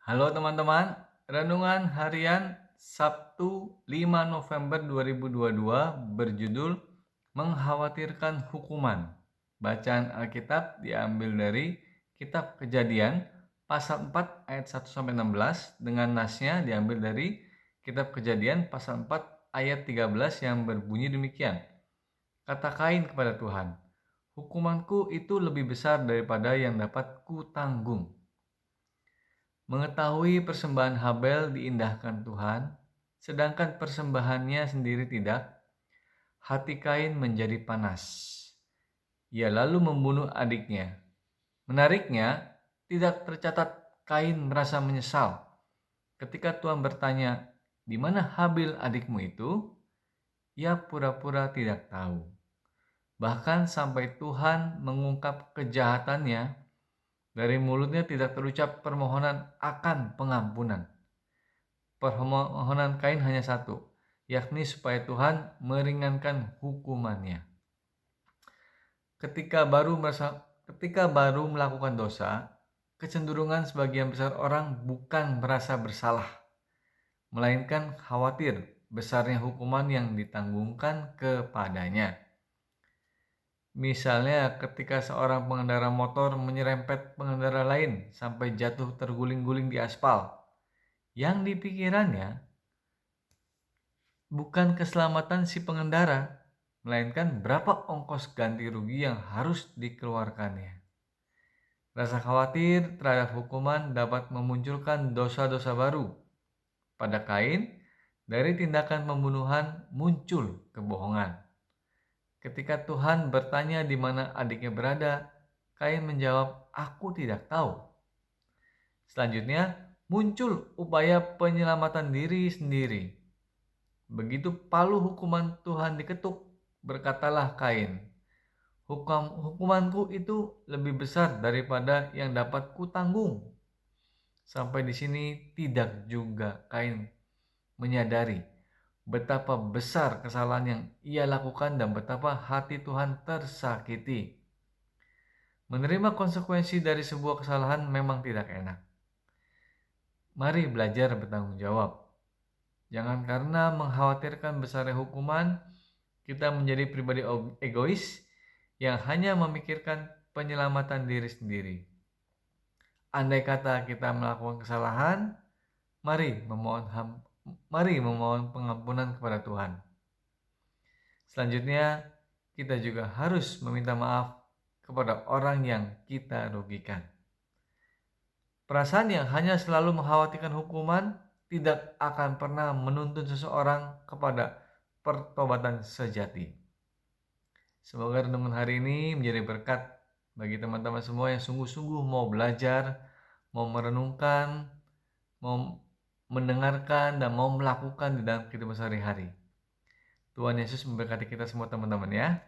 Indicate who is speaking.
Speaker 1: Halo teman-teman, renungan harian Sabtu 5 November 2022 berjudul Mengkhawatirkan Hukuman. Bacaan Alkitab diambil dari Kitab Kejadian pasal 4 ayat 1-16 dengan nasnya diambil dari Kitab Kejadian pasal 4 ayat 13 yang berbunyi demikian. Kata Kain kepada Tuhan, "Hukumanku itu lebih besar daripada yang dapat kutanggung." Mengetahui persembahan Habel diindahkan Tuhan, sedangkan persembahannya sendiri tidak, hati Kain menjadi panas. Ia lalu membunuh adiknya. Menariknya, tidak tercatat Kain merasa menyesal. Ketika Tuhan bertanya, "Di mana Habil adikmu itu?" Ia pura-pura tidak tahu. Bahkan sampai Tuhan mengungkap kejahatannya, dari mulutnya tidak terucap permohonan akan pengampunan. Permohonan Kain hanya satu, yakni supaya Tuhan meringankan hukumannya. Ketika baru melakukan dosa, kecenderungan sebagian besar orang bukan merasa bersalah, melainkan khawatir besarnya hukuman yang ditanggungkan kepadanya. Misalnya ketika seorang pengendara motor menyerempet pengendara lain sampai jatuh terguling-guling di aspal, yang dipikirannya bukan keselamatan si pengendara, melainkan berapa ongkos ganti rugi yang harus dikeluarkannya. Rasa khawatir terhadap hukuman dapat memunculkan dosa-dosa baru. Pada Kain, dari tindakan pembunuhan muncul kebohongan. Ketika Tuhan bertanya di mana adiknya berada, Kain menjawab, "Aku tidak tahu." Selanjutnya, muncul upaya penyelamatan diri sendiri. Begitu palu hukuman Tuhan diketuk, berkatalah Kain, "Hukumanku itu lebih besar daripada yang dapat kutanggung." Sampai di sini tidak juga Kain menyadari betapa besar kesalahan yang ia lakukan dan betapa hati Tuhan tersakiti. Menerima konsekuensi dari sebuah kesalahan memang tidak enak. Mari belajar bertanggung jawab. Jangan karena mengkhawatirkan besarnya hukuman, kita menjadi pribadi egois yang hanya memikirkan penyelamatan diri sendiri. Andai kata kita melakukan kesalahan, mari memohon pengampunan kepada Tuhan. Selanjutnya, kita juga harus meminta maaf kepada orang yang kita rugikan. Perasaan yang hanya selalu mengkhawatirkan hukuman tidak akan pernah menuntun seseorang kepada pertobatan sejati. Semoga renungan hari ini menjadi berkat bagi teman-teman semua yang sungguh-sungguh mau belajar, mau merenungkan, mau mendengarkan, dan mau melakukan di dalam kehidupan sehari-hari. Tuhan Yesus memberkati kita semua teman-teman ya.